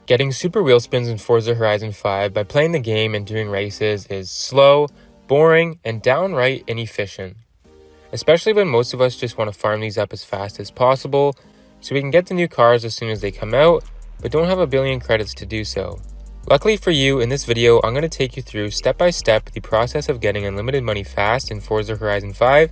Getting super wheel spins in Forza Horizon 5 by playing the game and doing races is slow, boring, and downright inefficient. Especially when most of us just want to farm these up as fast as possible so we can get the new cars as soon as they come out, but don't have a billion credits to do so. Luckily for you, in this video, I'm going to take you through step by step the process of getting unlimited money fast in Forza Horizon 5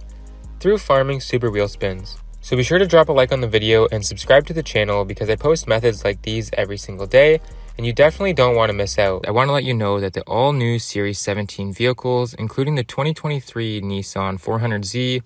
through farming super wheel spins. So be sure to drop a like on the video and subscribe to the channel because I post methods like these every single day and you definitely don't want to miss out. I want to let you know that the all new Series 17 vehicles, including the 2023 Nissan 400Z,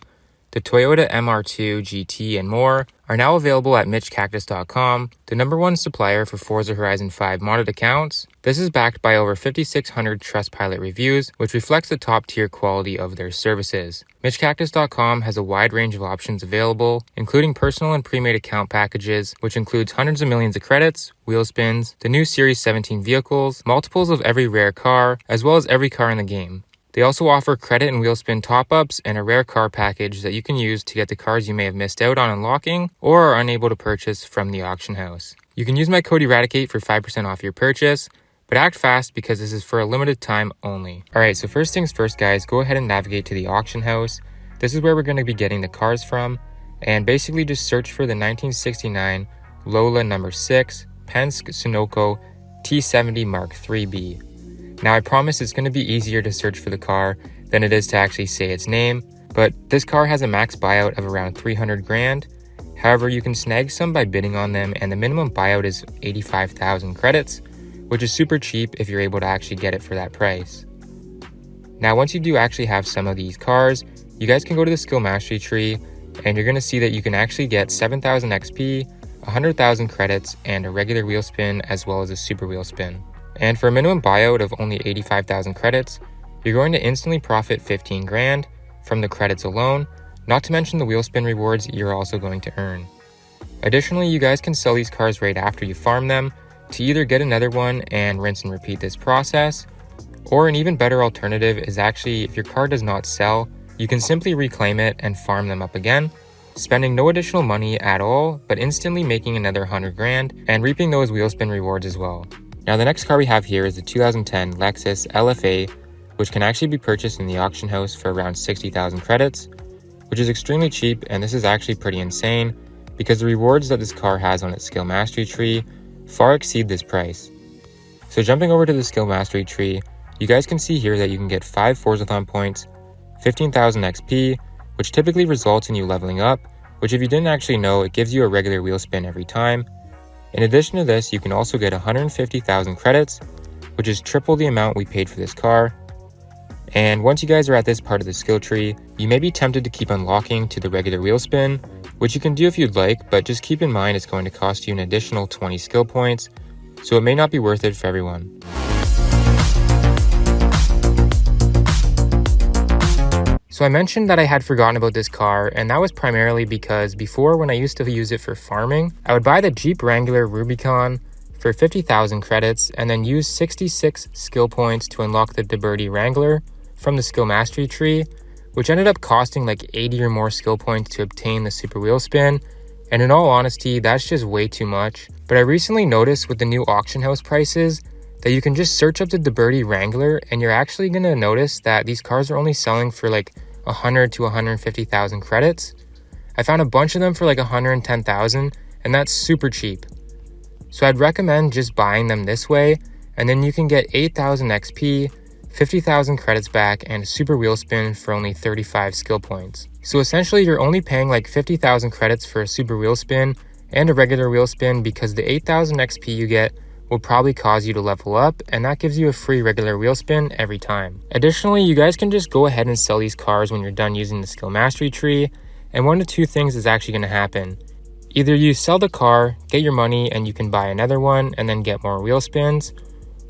the Toyota MR2 GT and more, are now available at MitchCactus.com, the #1 supplier for Forza Horizon 5 modded accounts. This is backed by over 5,600 Trustpilot reviews, which reflects the top tier quality of their services. MitchCactus.com has a wide range of options available, including personal and pre-made account packages, which includes hundreds of millions of credits, wheel spins, the new Series 17 vehicles, multiples of every rare car, as well as every car in the game. They also offer credit and wheel spin top-ups and a rare car package that you can use to get the cars you may have missed out on unlocking or are unable to purchase from the auction house. You can use my code Eradicate for 5% off your purchase, but act fast because this is for a limited time only. Alright, so first things first guys, go ahead and navigate to the auction house. This is where we're going to be getting the cars from, and basically just search for the 1969 Lola No. 6 Penske Sunoco T70 Mark IIIB. Now I promise it's going to be easier to search for the car than it is to actually say its name, but this car has a max buyout of around 300 grand. However, you can snag some by bidding on them and the minimum buyout is 85,000 credits, which is super cheap if you're able to actually get it for that price. Now once you do actually have some of these cars, you guys can go to the skill mastery tree and you're going to see that you can actually get 7,000 XP, 100,000 credits, and a regular wheel spin as well as a super wheel spin. And for a minimum buyout of only 85,000 credits, you're going to instantly profit 15 grand from the credits alone, not to mention the wheel spin rewards you're also going to earn. Additionally, you guys can sell these cars right after you farm them to either get another one and rinse and repeat this process, or an even better alternative is actually if your car does not sell, you can simply reclaim it and farm them up again, spending no additional money at all, but instantly making another 100 grand and reaping those wheel spin rewards as well. Now the next car we have here is the 2010 Lexus LFA, which can actually be purchased in the auction house for around 60,000 credits, which is extremely cheap, and this is actually pretty insane because the rewards that this car has on its skill mastery tree far exceed this price. So jumping over to the skill mastery tree, you guys can see here that you can get 5 Forzathon points, 15,000 XP, which typically results in you leveling up, which if you didn't actually know, it gives you a regular wheel spin every time. In addition to this, you can also get 150,000 credits, which is triple the amount we paid for this car. And once you guys are at this part of the skill tree, you may be tempted to keep unlocking to the regular wheel spin, which you can do if you'd like, but just keep in mind it's going to cost you an additional 20 skill points, so it may not be worth it for everyone. So I mentioned that I had forgotten about this car, and that was primarily because before, when I used to use it for farming, I would buy the Jeep Wrangler Rubicon for 50,000 credits and then use 66 skill points to unlock the DeBerti Wrangler from the skill mastery tree, which ended up costing like 80 or more skill points to obtain the super wheel spin, and in all honesty, that's just way too much. But I recently noticed with the new auction house prices that you can just search up the DeBerti Wrangler and you're actually going to notice that these cars are only selling for like 100 to 150,000 credits. I found a bunch of them for like 110,000, and that's super cheap. So I'd recommend just buying them this way, and then you can get 8,000 XP, 50,000 credits back, and a super wheel spin for only 35 skill points. So essentially you're only paying like 50,000 credits for a super wheel spin and a regular wheel spin because the 8,000 XP you get will probably cause you to level up, and that gives you a free regular wheel spin every time. Additionally, you guys can just go ahead and sell these cars when you're done using the skill mastery tree, and one of two things is actually going to happen. Either you sell the car, get your money, and you can buy another one and then get more wheel spins,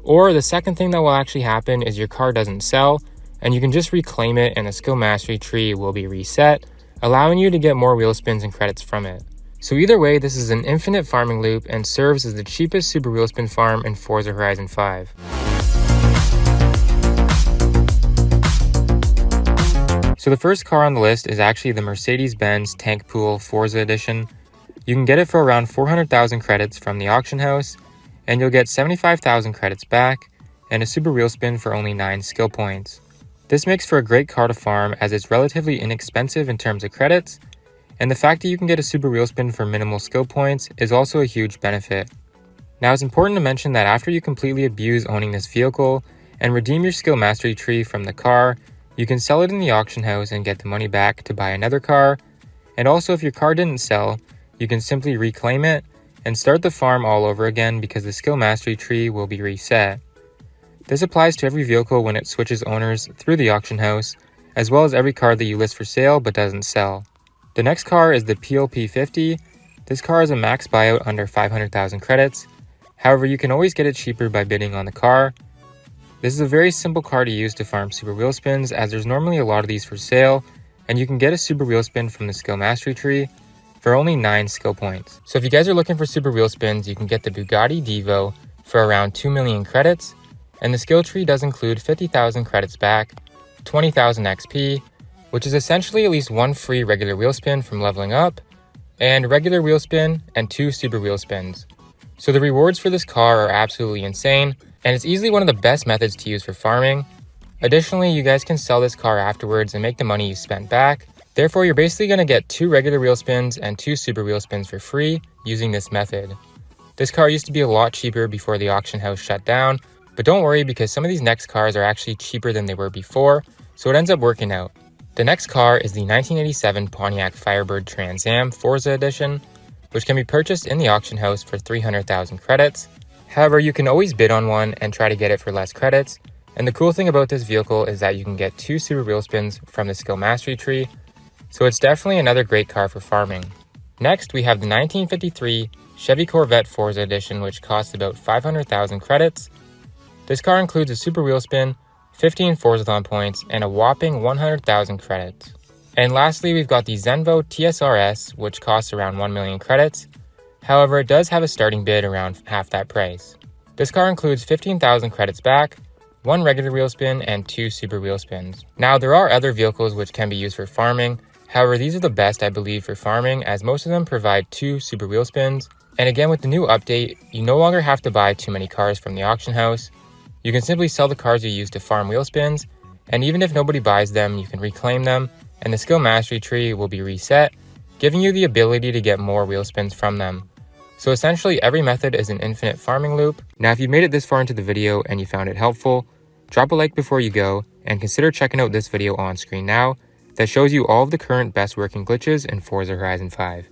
or the second thing that will actually happen is your car doesn't sell and you can just reclaim it and the skill mastery tree will be reset, allowing you to get more wheel spins and credits from it. So either way, this is an infinite farming loop and serves as the cheapest super wheel spin farm in Forza Horizon 5. So the first car on the list is actually the Mercedes-Benz Tank Pool Forza Edition. You can get it for around 400,000 credits from the auction house, and you'll get 75,000 credits back and a super wheel spin for only 9 skill points. This makes for a great car to farm as it's relatively inexpensive in terms of credits, and the fact that you can get a super wheel spin for minimal skill points is also a huge benefit. Now it's important to mention that after you completely abuse owning this vehicle and redeem your skill mastery tree from the car, you can sell it in the auction house and get the money back to buy another car, and also if your car didn't sell, you can simply reclaim it and start the farm all over again because the skill mastery tree will be reset. This applies to every vehicle when it switches owners through the auction house, as well as every car that you list for sale but doesn't sell. The next car is the PLP50. This car has a max buyout under 500,000 credits. However, you can always get it cheaper by bidding on the car. This is a very simple car to use to farm super wheel spins, as there's normally a lot of these for sale, and you can get a super wheel spin from the skill mastery tree for only 9 skill points. So if you guys are looking for super wheel spins, you can get the Bugatti Divo for around 2 million credits, and the skill tree does include 50,000 credits back, 20,000 XP, which is essentially at least 1 free regular wheel spin from leveling up, and regular wheel spin and 2 super wheel spins. So the rewards for this car are absolutely insane, and it's easily one of the best methods to use for farming. Additionally, you guys can sell this car afterwards and make the money you spent back. Therefore, you're basically going to get 2 regular wheel spins and 2 super wheel spins for free using this method. This car used to be a lot cheaper before the auction house shut down, but don't worry because some of these next cars are actually cheaper than they were before, so it ends up working out. The next car is the 1987 Pontiac Firebird Trans Am Forza Edition, which can be purchased in the auction house for 300,000 credits. However, you can always bid on one and try to get it for less credits, and the cool thing about this vehicle is that you can get 2 super wheel spins from the skill mastery tree, so it's definitely another great car for farming. Next, we have the 1953 Chevy Corvette Forza Edition, which costs about 500,000 credits. This car includes a super wheel spin, 15 Forzathon points, and a whopping 100,000 credits. And lastly, we've got the Zenvo TSRS, which costs around 1 million credits. However, it does have a starting bid around half that price. This car includes 15,000 credits back, 1 regular wheel spin, and 2 super wheel spins. Now, there are other vehicles which can be used for farming. However, these are the best, I believe, for farming, as most of them provide 2 super wheel spins. And again, with the new update, you no longer have to buy too many cars from the auction house. You can simply sell the cars you use to farm wheel spins, and even if nobody buys them, you can reclaim them, and the skill mastery tree will be reset, giving you the ability to get more wheel spins from them. So essentially, every method is an infinite farming loop. Now, if you made it this far into the video and you found it helpful, drop a like before you go, and consider checking out this video on screen now that shows you all of the current best working glitches in Forza Horizon 5.